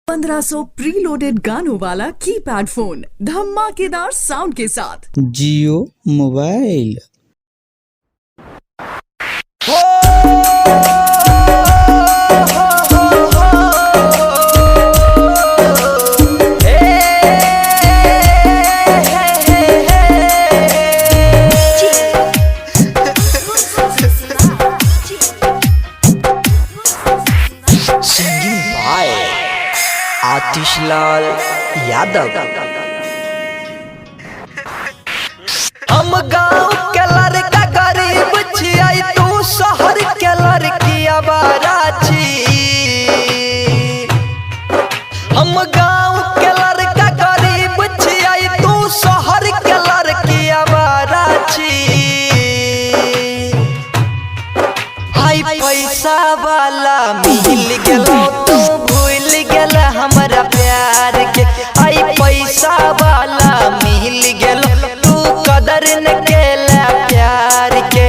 1500 preloaded गानों वाला keypad phone धमाकेदार साउंड के साथ Jio mobile. Singing by Atishlal Yadav. हम गाँव के लड़का गरीब छियै, तू शहर के लड़की आवारा छी। हम गाँव के लड़का गरीब छियै, तू शहर के लड़की आवारा छी। हाय पैसा वाला मिल गेलो तू भूल गेल हमरा प्यार के। हाय पैसा वाला मिल गेलो तू कदर न केला प्यार के।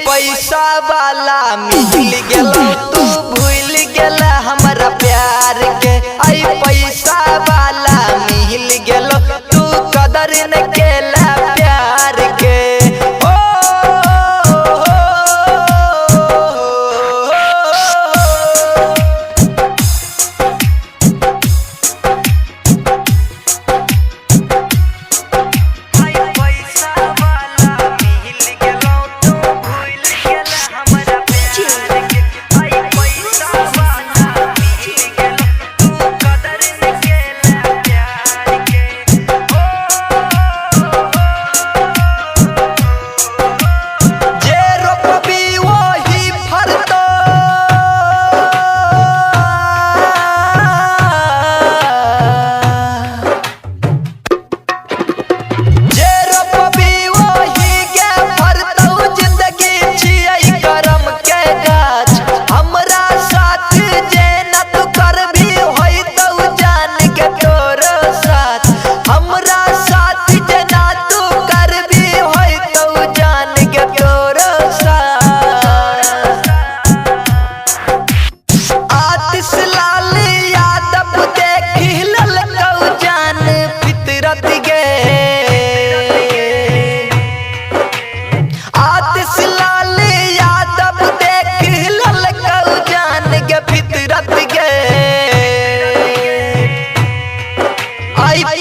पैसा वाला मिल गेलो तू भूल गेल हमरा प्यार के। आई पैसा वाला मिल गेलो तू कदर न केला प्यार के।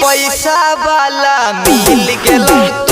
पैसा वाला मिल गेलो